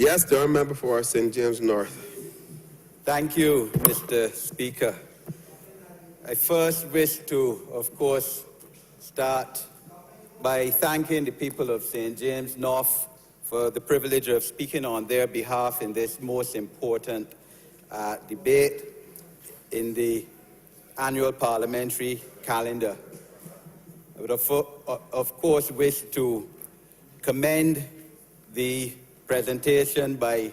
Yes, the member for St. James North. Thank you, Mr. Speaker. I first wish to, of course, start by thanking the people of St. James North for the privilege of speaking on their behalf in this most important debate in the annual parliamentary calendar. I would, of course, wish to commend the presentation by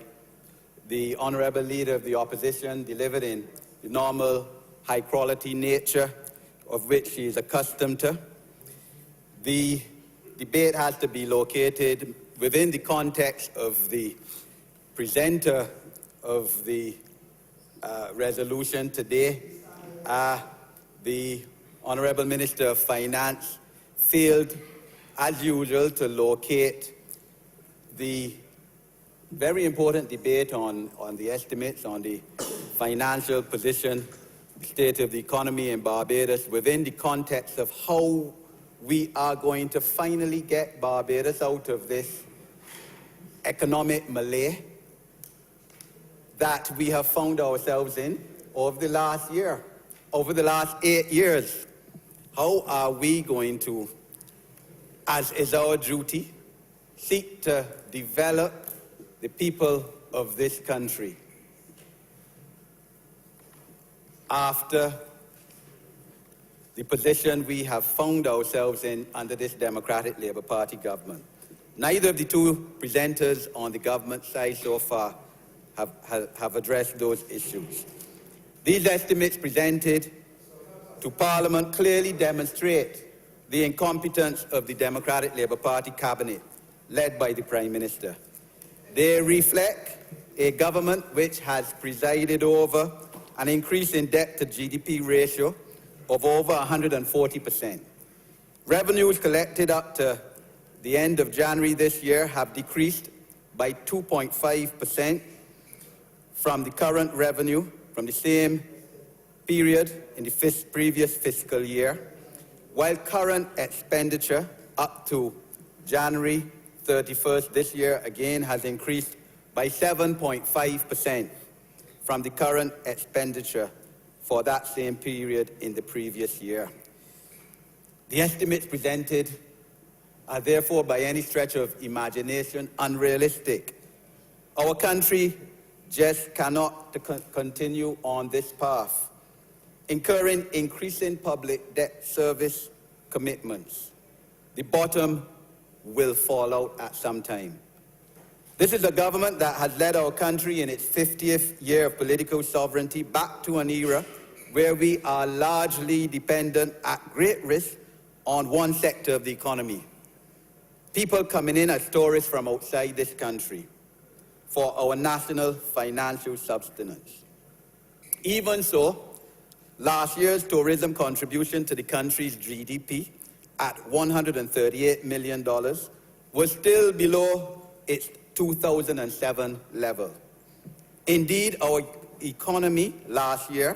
the Honourable Leader of the Opposition, delivered in the normal, high-quality nature of which she is accustomed to. The debate has to be located within the context of the presenter of the resolution today. The Honourable Minister of Finance failed, as usual, to locate the very important debate on the estimates on the financial position, state of the economy in Barbados within the context of how we are going to finally get Barbados out of this economic malaise that we have found ourselves in over the last year, over the last 8 years. How are we going to, as is our duty, seek to develop the people of this country after the position we have found ourselves in under this Democratic Labour Party government? Neither of the two presenters on the government side so far have addressed those issues. These estimates presented to Parliament clearly demonstrate the incompetence of the Democratic Labour Party cabinet, led by the Prime Minister. They reflect a government which has presided over an increase in debt to GDP ratio of over 140%. Revenues collected up to the end of January this year have decreased by 2.5% from the current revenue from the same period in the previous fiscal year, while current expenditure up to January 31st this year again has increased by 7.5% from the current expenditure for that same period in the previous year. The estimates presented are therefore by any stretch of imagination unrealistic. Our country just cannot continue on this path, incurring increasing public debt service commitments. The bottom will fall out at some time. This is a government that has led our country in its 50th year of political sovereignty back to an era where we are largely dependent at great risk on one sector of the economy. People coming in as tourists from outside this country for our national financial subsistence. Even so, last year's tourism contribution to the country's GDP at $138 million was still below its 2007 level. Indeed, our economy last year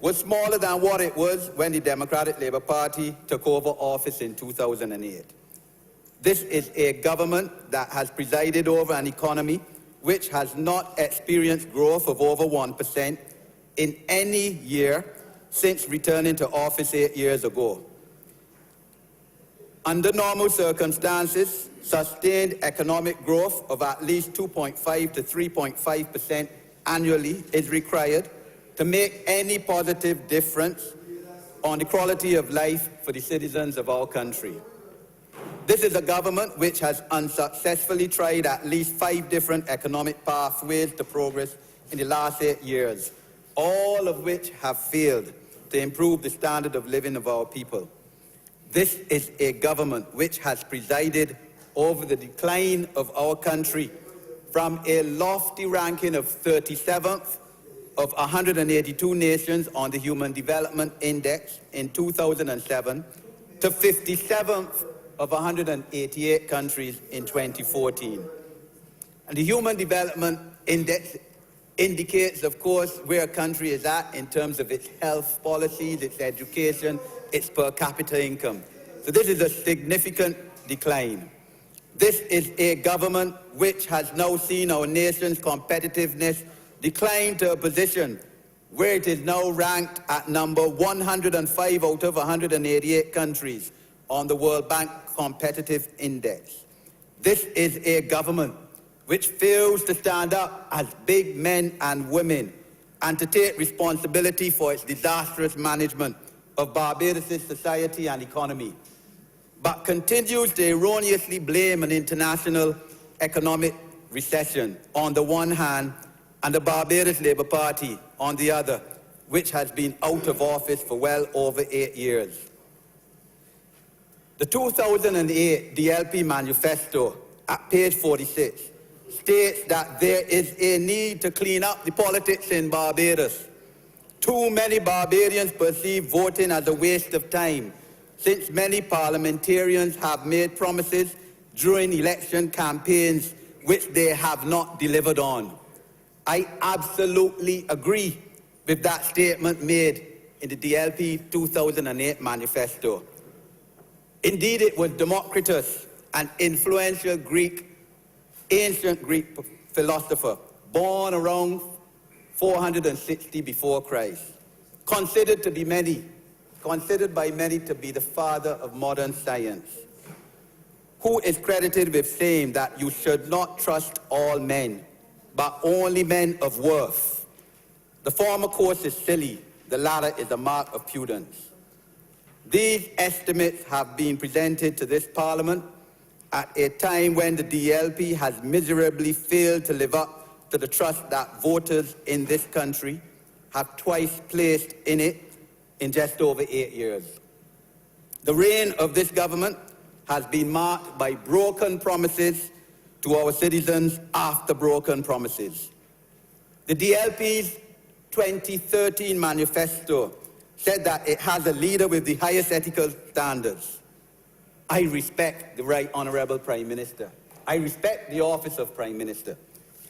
was smaller than what it was when the Democratic Labour Party took over office in 2008. This is a government that has presided over an economy which has not experienced growth of over 1% in any year since returning to office 8 years ago. Under normal circumstances, sustained economic growth of at least 2.5 to 3.5% annually is required to make any positive difference on the quality of life for the citizens of our country. This is a government which has unsuccessfully tried at least 5 different economic pathways to progress in the last 8 years, all of which have failed to improve the standard of living of our people. This is a government which has presided over the decline of our country from a lofty ranking of 37th of 182 nations on the Human Development Index in 2007 to 57th of 188 countries in 2014. And the Human Development Index indicates, of course, where a country is at in terms of its health policies, its education, its per capita income. So this is a significant decline. This is a government which has now seen our nation's competitiveness decline to a position where it is now ranked at number 105 out of 188 countries on the World Bank Competitive Index. This is a government which fails to stand up as big men and women and to take responsibility for its disastrous management of Barbados' society and economy, but continues to erroneously blame an international economic recession on the one hand and the Barbados Labour Party on the other, which has been out of office for well over 8 years. The 2008 DLP manifesto at page 46 states that there is a need to clean up the politics in Barbados. Too many Barbadians perceive voting as a waste of time, since many parliamentarians have made promises during election campaigns which they have not delivered on. I absolutely agree with that statement made in the DLP 2008 manifesto. Indeed, it was Democritus, an influential ancient Greek philosopher, born around 460 before Christ, considered by many to be the father of modern science, who is credited with saying that you should not trust all men, but only men of worth. The former course is silly, the latter is a mark of prudence. These estimates have been presented to this Parliament at a time when the DLP has miserably failed to live up to the trust that voters in this country have twice placed in it in just over 8 years. The reign of this government has been marked by broken promises to our citizens after broken promises. The DLP's 2013 manifesto said that it has a leader with the highest ethical standards. I respect the Right Honourable Prime Minister. I respect the office of Prime Minister.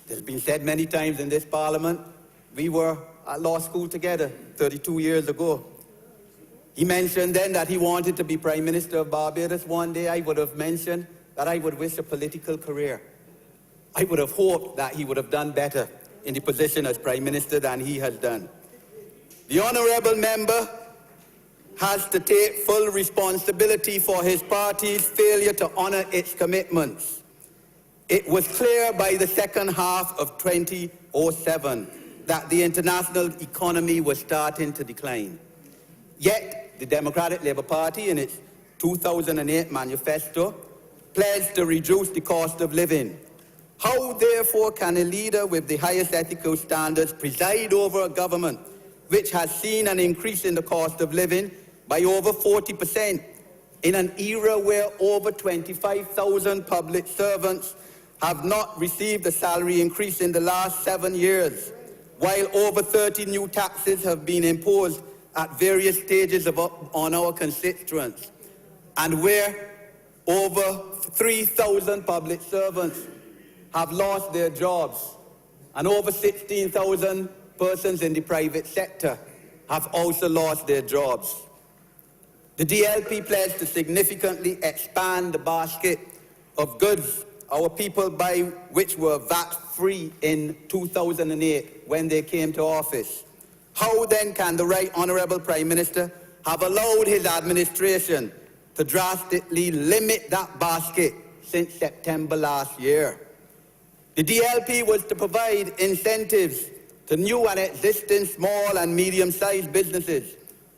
It's been said many times in this Parliament, we were at law school together 32 years ago. He mentioned then that he wanted to be Prime Minister of Barbados. One day I would have mentioned that I would wish a political career. I would have hoped that he would have done better in the position as Prime Minister than he has done. The Honourable Member has to take full responsibility for his party's failure to honour its commitments. It was clear by the second half of 2007 that the international economy was starting to decline. Yet, the Democratic Labour Party, in its 2008 manifesto, pledged to reduce the cost of living. How, therefore, can a leader with the highest ethical standards preside over a government which has seen an increase in the cost of living by over 40% in an era where over 25,000 public servants have not received a salary increase in the last 7 years, while over 30 new taxes have been imposed at various stages on our constituents, and where over 3,000 public servants have lost their jobs, and over 16,000 persons in the private sector have also lost their jobs. The DLP pledged to significantly expand the basket of goods our people buy, which were VAT-free in 2008 when they came to office. How then can the Right Honourable Prime Minister have allowed his administration to drastically limit that basket since September last year? The DLP was to provide incentives to new and existing small and medium-sized businesses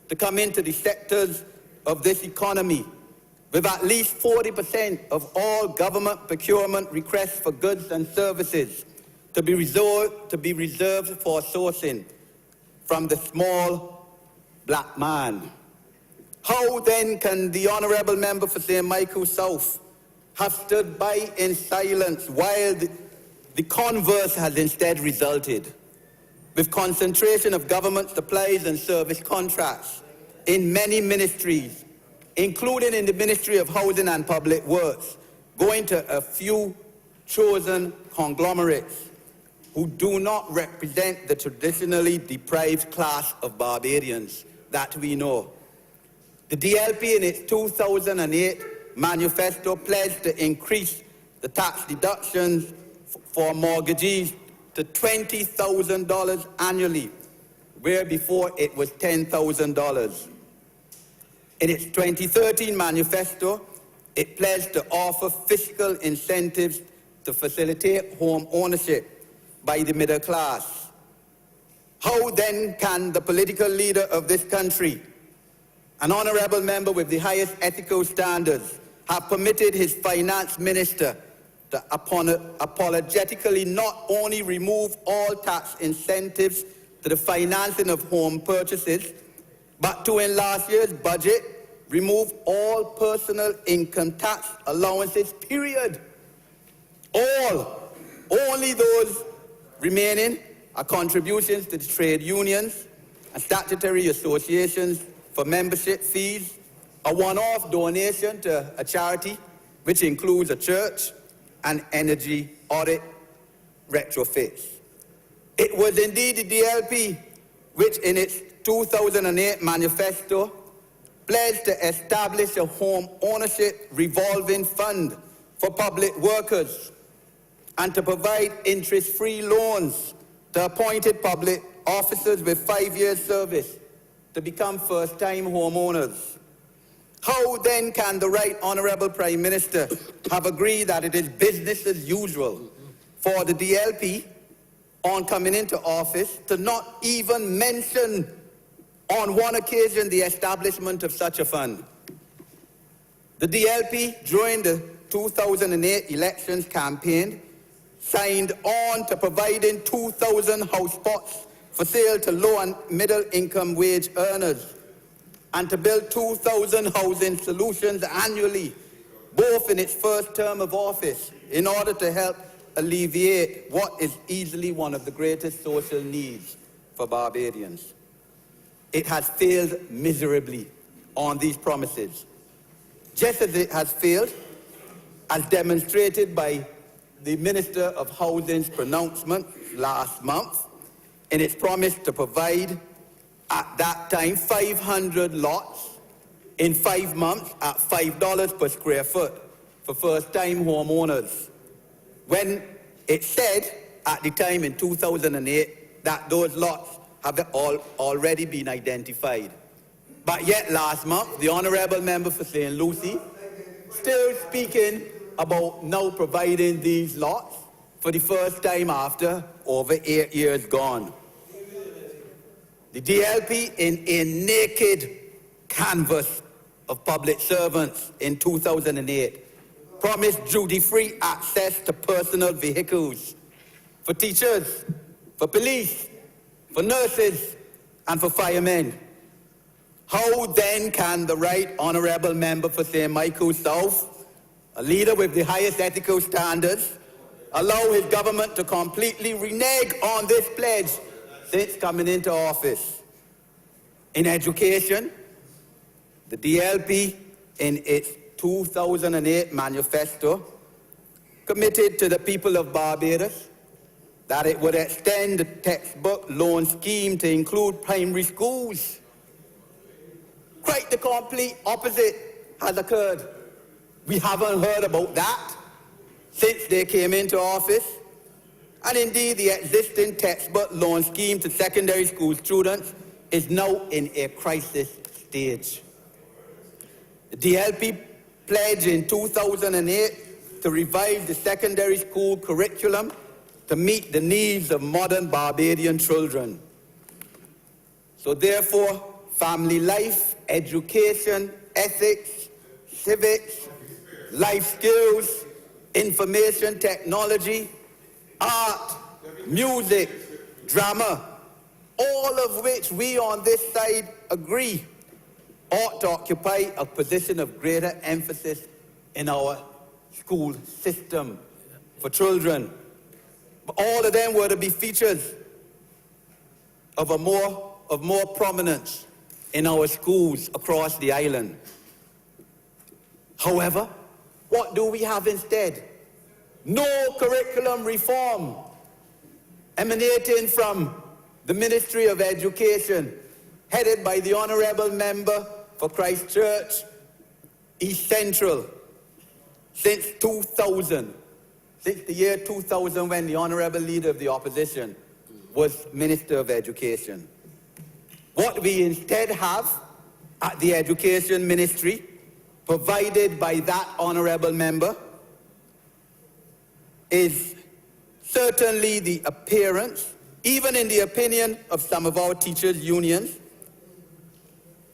to come into the sectors of this economy, with at least 40% of all government procurement requests for goods and services to be reserved for sourcing from the small black man. How then can the Honourable Member for St. Michael South have stood by in silence while the converse has instead resulted, with concentration of government supplies and service contracts in many ministries, including in the Ministry of Housing and Public Works, going to a few chosen conglomerates who do not represent the traditionally deprived class of Barbadians that we know. The DLP in its 2008 manifesto pledged to increase the tax deductions for mortgagees to $20,000 annually, where before it was $10,000. In its 2013 manifesto, it pledged to offer fiscal incentives to facilitate home ownership by the middle class. How then can the political leader of this country, an honorable member with the highest ethical standards, have permitted his finance minister to apologetically not only remove all tax incentives to the financing of home purchases, but to, in last year's budget, remove all personal income tax allowances, period. All. Only those remaining are contributions to the trade unions and statutory associations for membership fees, a one-off donation to a charity, which includes a church, and energy audit retrofits. It was indeed the DLP which in its 2008 manifesto pledged to establish a home ownership revolving fund for public workers and to provide interest-free loans to appointed public officers with 5 years service to become first-time homeowners. How then can the Right Honourable Prime Minister have agreed that it is business as usual for the DLP on coming into office to not even mention on one occasion the establishment of such a fund? The DLP, during the 2008 elections campaign, signed on to providing 2,000 house plots for sale to low and middle income wage earners, and to build 2,000 housing solutions annually, both in its first term of office, in order to help alleviate what is easily one of the greatest social needs for Barbadians. It has failed miserably on these promises, just as it has failed, as demonstrated by the Minister of Housing's pronouncement last month in its promise to provide, at that time, 500 lots in 5 months at $5 per square foot for first-time homeowners, when it said at the time in 2008 that those lots have already been identified. But yet last month, the Honourable Member for St. Lucie, still speaking about now providing these lots for the first time after over 8 years gone. The DLP, in a naked canvas of public servants in 2008, promised duty-free access to personal vehicles for teachers, for police, for nurses, and for firemen. How then can the Right Honourable Member for St. Michael South, a leader with the highest ethical standards, allow his government to completely renege on this pledge since coming into office? In education, the DLP, in its 2008 manifesto, committed to the people of Barbados that it would extend the textbook loan scheme to include primary schools. Quite the complete opposite has occurred. We haven't heard about that since they came into office. And indeed, the existing textbook loan scheme to secondary school students is now in a crisis stage. The DLP pledged in 2008 to revise the secondary school curriculum to meet the needs of modern Barbadian children. So therefore, family life, education, ethics, civics, life skills, information technology, art, music, drama, all of which we on this side agree ought to occupy a position of greater emphasis in our school system for children. But all of them were to be features of more prominence in our schools across the island. However, what do we have instead? No curriculum reform emanating from the Ministry of Education, headed by the Honourable Member for Christchurch East Central, since 2000, since the year 2000 when the Honorable Leader of the Opposition was Minister of Education. What we instead have at the Education Ministry, provided by that Honorable Member, is certainly the appearance, even in the opinion of some of our teachers' unions,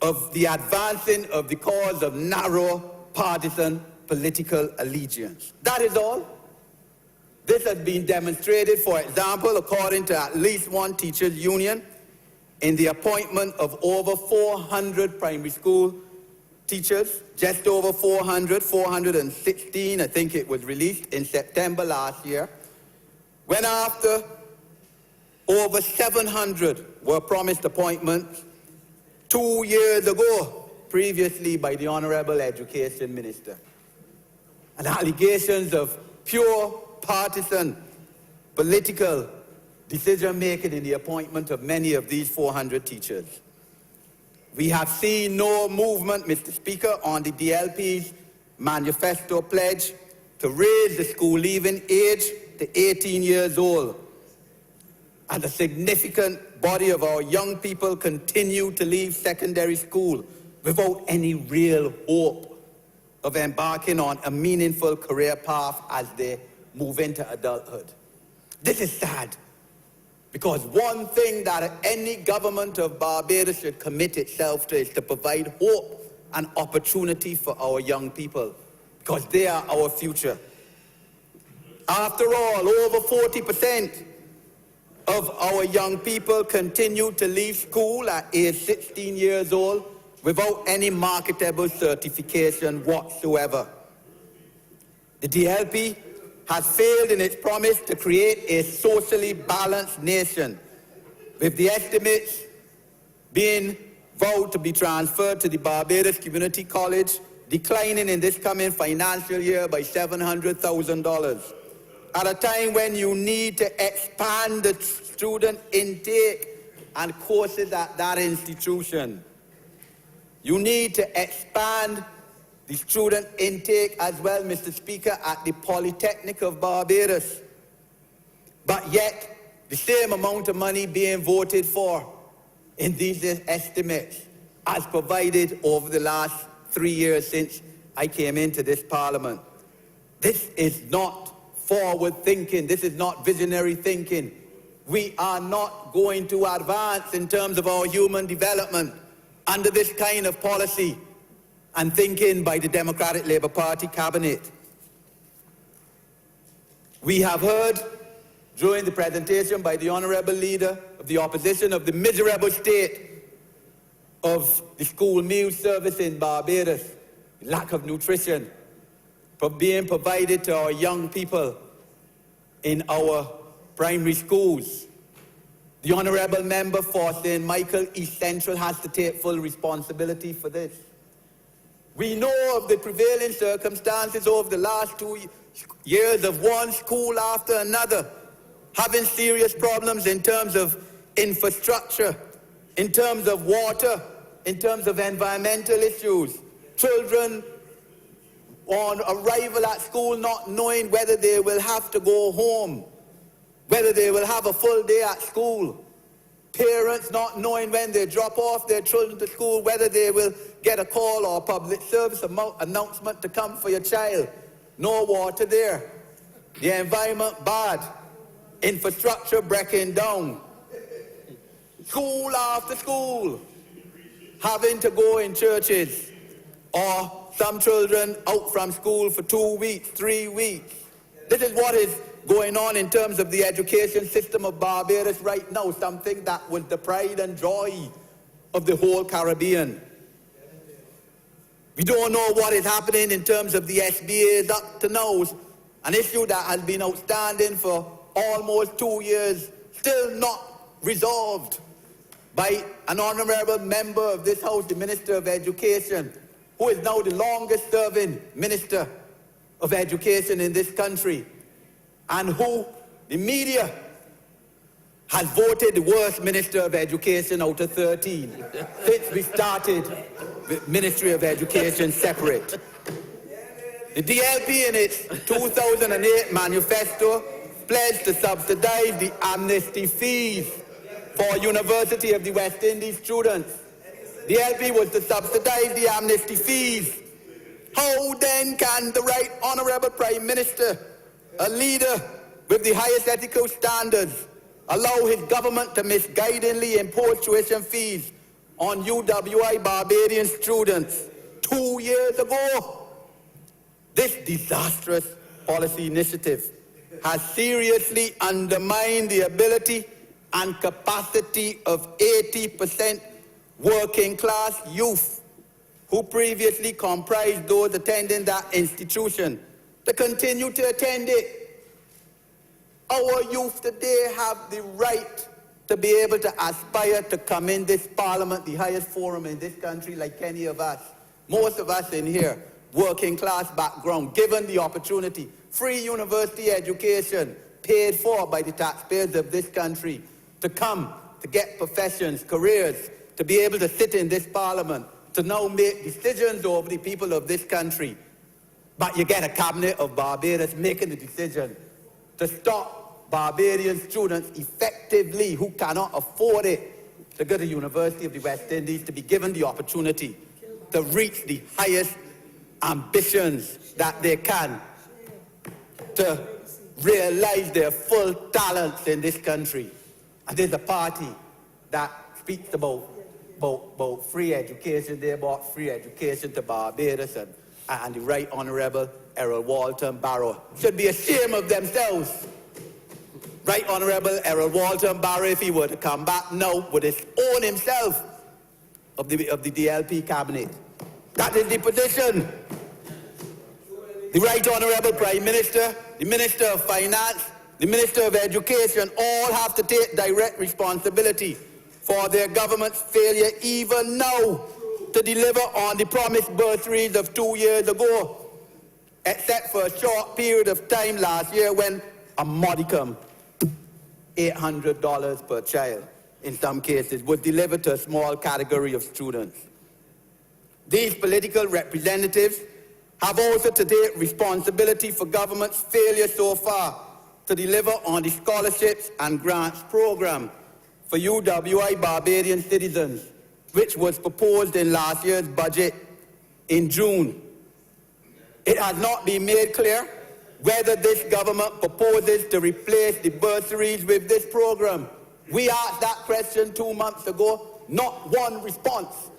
of the advancing of the cause of narrow partisan political allegiance. That is all. This has been demonstrated, for example, according to at least one teachers' union, in the appointment of over 400 primary school teachers, just over 400, 416, I think it was released in September last year, when after over 700 were promised appointments 2 years ago, previously by the Honorable Education Minister. And allegations of pure partisan political decision-making in the appointment of many of these 400 teachers. We have seen no movement, Mr. Speaker, on the DLP's manifesto pledge to raise the school leaving age to 18 years old. And a significant body of our young people continue to leave secondary school without any real hope of embarking on a meaningful career path as they move into adulthood. This is sad, because one thing that any government of Barbados should commit itself to is to provide hope and opportunity for our young people, because they are our future. After all, over 40% of our young people continue to leave school at age 16 years old without any marketable certification whatsoever. The DLP has failed in its promise to create a socially balanced nation, with the estimates being vowed to be transferred to the Barbados Community College declining in this coming financial year by $700,000. At a time when you need to expand the student intake and courses at that institution. You need to expand the student intake as well, Mr. Speaker, at the Polytechnic of Barbados. But yet, the same amount of money being voted for in these estimates as provided over the last 3 years since I came into this Parliament. This is not forward thinking. This is not visionary thinking. We are not going to advance in terms of our human development under this kind of policy and thinking by the Democratic Labour Party cabinet. We have heard during the presentation by the Honourable Leader of the Opposition of the miserable state of the school meal service in Barbados, lack of nutrition being provided to our young people in our primary schools. The Honourable Member for St. Michael East Central has to take full responsibility for this. We know of the prevailing circumstances over the last 2 years of one school after another having serious problems in terms of infrastructure, in terms of water, in terms of environmental issues. Children on arrival at school not knowing whether they will have to go home, whether they will have a full day at school. Parents not knowing when they drop off their children to school, whether they will get a call or a public service announcement to come for your child. No water there. The environment bad. Infrastructure breaking down. School after school having to go in churches, or some children out from school for 2 weeks, 3 weeks. This is what is going on in terms of the education system of Barbados right now, something that was the pride and joy of the whole Caribbean. We don't know what is happening in terms of the SBAs up to now, an issue that has been outstanding for almost 2 years, still not resolved by an honourable member of this House, the Minister of Education, who is now the longest serving Minister of Education in this country, and who the media has voted the worst Minister of Education out of 13 since we started the Ministry of Education separate. The DLP in its 2008 manifesto pledged to subsidize the amnesty fees for University of the West Indies students. The LP was to subsidize the amnesty fees. How then can the Right Honourable Prime Minister, a leader with the highest ethical standards, allow his government to misguidingly impose tuition fees on UWI Barbadian students 2 years ago? This disastrous policy initiative has seriously undermined the ability and capacity of 80% working class youth who previously comprised those attending that institution to continue to attend it. Our youth today have the right to be able to aspire to come in this parliament, the highest forum in this country, like any of us. Most of us in here, working class background, given the opportunity, free university education, paid for by the taxpayers of this country, to come, to get professions, careers, to be able to sit in this parliament, to now make decisions over the people of this country. But you get a cabinet of Barbados making the decision to stop Barbadian students effectively who cannot afford it to go to University of the West Indies, to be given the opportunity to reach the highest ambitions that they can, to realize their full talents in this country. And there's a party that speaks about free education. They brought free education to Barbados, and the Right Honourable Errol Walton Barrow should be ashamed of themselves. Right Honourable Errol Walton Barrow, if he were to come back now, would own himself of the DLP cabinet. That is the position. The Right Honourable Prime Minister, the Minister of Finance, the Minister of Education all have to take direct responsibility for their government's failure even now to deliver on the promised bursaries of 2 years ago, except for a short period of time last year when a modicum, $800 per child in some cases, was delivered to a small category of students. These political representatives have also to take responsibility for government's failure so far to deliver on the scholarships and grants program for UWI Barbadian citizens, which was proposed in last year's budget in June. It has not been made clear whether this government proposes to replace the bursaries with this program. We asked that question 2 months ago, not one response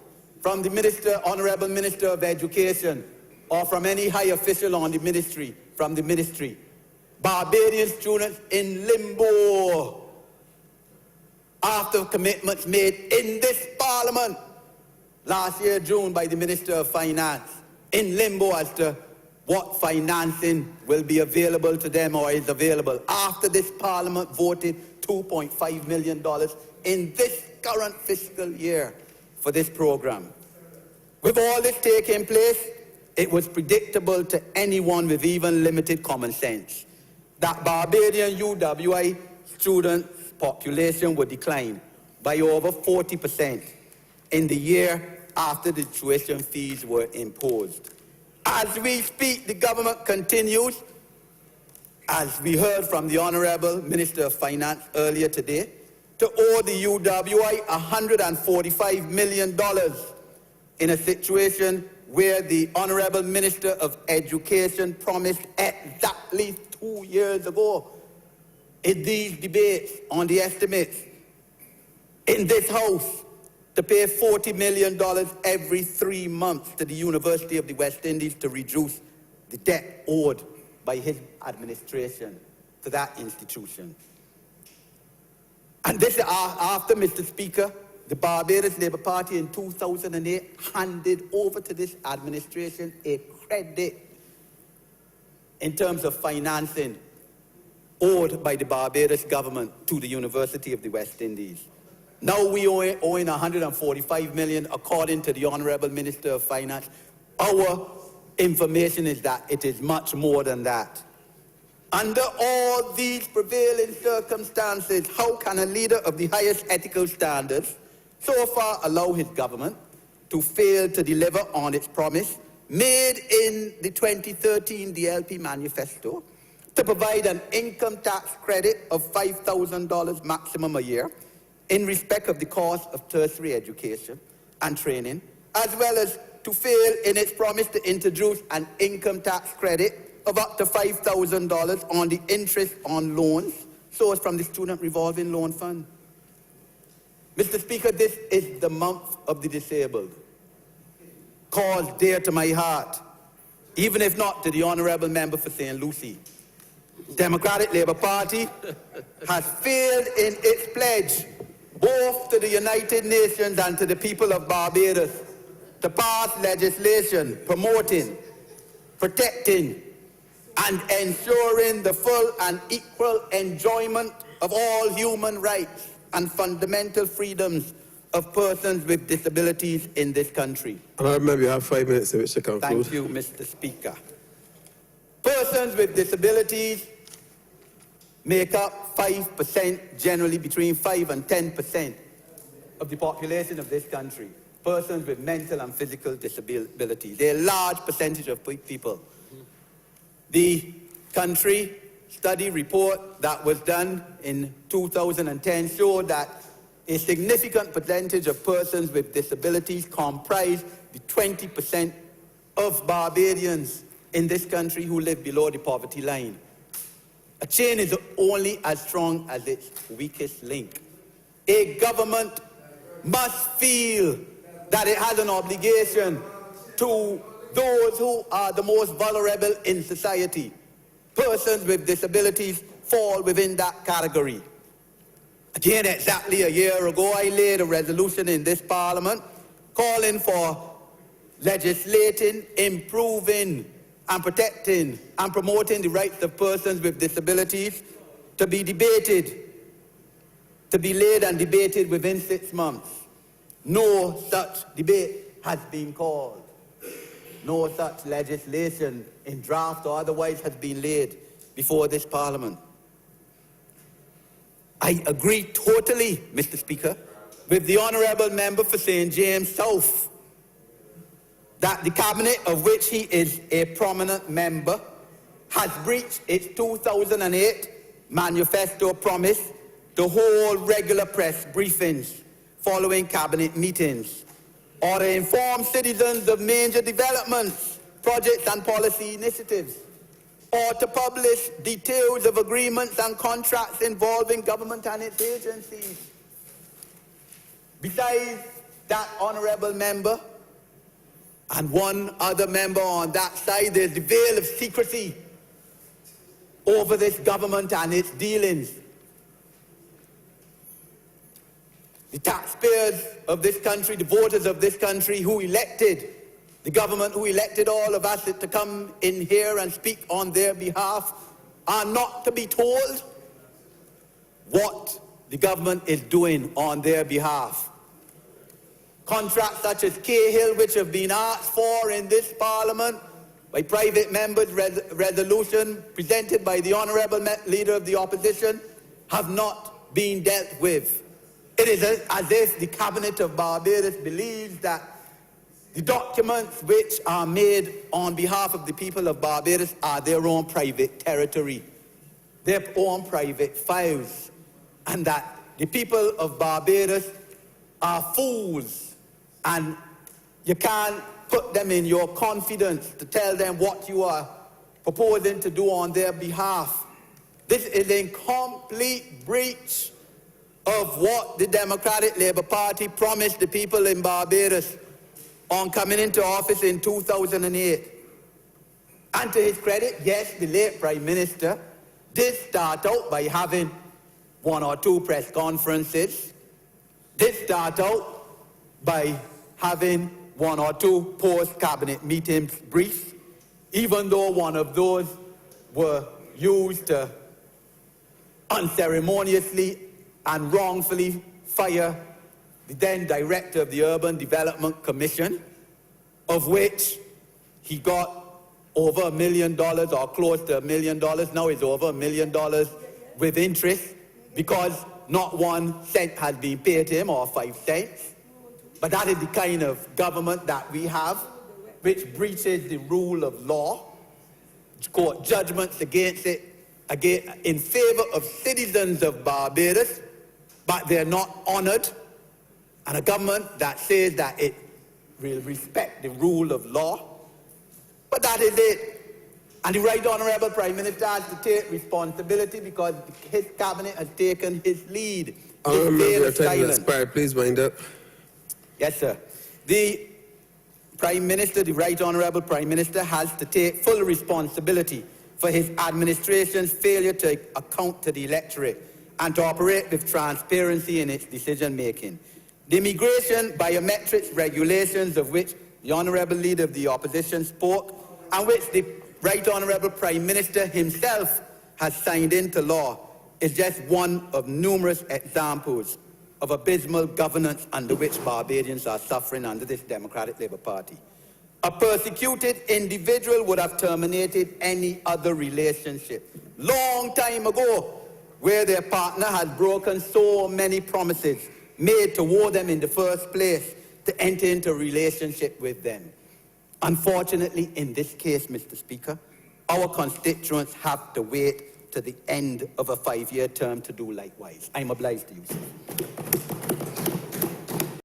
from the Honourable Minister of Education or from any high official on the ministry, from the ministry. Barbadian students in limbo after commitments made in this parliament last year, June, by the Minister of Finance, in limbo as to what financing will be available to them or is available after this parliament voted $2.5 million in this current fiscal year for this program. With all this taking place, it was predictable to anyone with even limited common sense that Barbadian UWI student population would decline by over 40% in the year after the tuition fees were imposed. As we speak, the government continues, as we heard from the Honourable Minister of Finance earlier today, to owe the UWI $145 million in a situation where the Honourable Minister of Education promised exactly 2 years ago in these debates on the estimates in this House to pay $40 million every 3 months to the University of the West Indies to reduce the debt owed by his administration to that institution. And this after, Mr. Speaker, the Barbados Labour Party in 2008 handed over to this administration a credit in terms of financing owed by the Barbados government to the University of the West Indies. Now we owing $145 million according to the Honourable Minister of Finance. Our information is that it is much more than that. Under all these prevailing circumstances, how can a leader of the highest ethical standards so far allow his government to fail to deliver on its promise made in the 2013 DLP manifesto to provide an income tax credit of $5,000 maximum a year in respect of the cost of tertiary education and training, as well as to fail in its promise to introduce an income tax credit of up to $5,000 on the interest on loans sourced from the Student Revolving Loan Fund. Mr. Speaker, this is the month of the disabled, cause dear to my heart, even if not to the honourable member for St. Lucie. Democratic Labour Party has failed in its pledge, both to the United Nations and to the people of Barbados, to pass legislation promoting, protecting, and ensuring the full and equal enjoyment of all human rights and fundamental freedoms of persons with disabilities in this country. And I remember you have 5 minutes in which to conclude. Thank you, Mr. Speaker. Persons with disabilities make up 5%, generally between 5 and 10% of the population of this country. Persons with mental and physical disabilities. They're a large percentage of people. The country study report that was done in 2010 showed that a significant percentage of persons with disabilities comprise the 20% of Barbadians in this country who live below the poverty line. A chain is only as strong as its weakest link. A government must feel that it has an obligation to those who are the most vulnerable in society. Persons with disabilities fall within that category. Again, exactly a year ago, I laid a resolution in this Parliament calling for legislating, improving, and protecting and promoting the rights of persons with disabilities to be debated, to be laid and debated within 6 months. No such debate has been called. No such legislation in draft or otherwise has been laid before this Parliament. I agree totally, Mr. Speaker, with the Honourable Member for St. James South that the Cabinet, of which he is a prominent member, has breached its 2008 manifesto promise to hold regular press briefings following Cabinet meetings, or to inform citizens of major developments, projects and policy initiatives, or to publish details of agreements and contracts involving government and its agencies. Besides that honourable member and one other member on that side, there's the veil of secrecy over this government and its dealings. The taxpayers of this country, the voters of this country who elected the government, who elected all of us to come in here and speak on their behalf, are not to be told what the government is doing on their behalf. Contracts such as Cahill, which have been asked for in this Parliament by private members' resolution presented by the Honourable Leader of the Opposition, have not been dealt with. It is as if the Cabinet of Barbados believes that the documents which are made on behalf of the people of Barbados are their own private territory, their own private files, and that the people of Barbados are fools, and you can't put them in your confidence to tell them what you are proposing to do on their behalf. This is a complete breach of what the Democratic Labour Party promised the people in Barbados on coming into office in 2008. And to his credit, yes, the late Prime Minister did start out by having 1 or 2 press conferences, did start out by having 1 or 2 post-cabinet meetings briefs, even though one of those were used to unceremoniously and wrongfully fire the then director of the Urban Development Commission, of which he got over $1 million or close to $1 million. Now it's over $1 million with interest, because not 1 cent has been paid to him, or 5 cents. But that is the kind of government that we have. which breaches the rule of law, court judgments against it, in favor of citizens of Barbados, but they're not honored, and a government that says that it will respect the rule of law. But that is it. And the Right Honourable Prime Minister has to take responsibility because his cabinet has taken his lead. Your time has expired. Please wind up. Yes, sir. The Prime Minister, the Right Honourable Prime Minister, has to take full responsibility for his administration's failure to account to the electorate and to operate with transparency in its decision-making. The immigration biometrics regulations of which the Honourable Leader of the Opposition spoke, and which the Right Honourable Prime Minister himself has signed into law, is just one of numerous examples of abysmal governance under which Barbadians are suffering under this Democratic Labour Party. A persecuted individual would have terminated any other relationship long time ago where their partner has broken so many promises made toward them in the first place to enter into a relationship with them. Unfortunately, in this case, Mr. Speaker, our constituents have to wait to the end of a 5-year term to do likewise. I'm obliged to you, sir.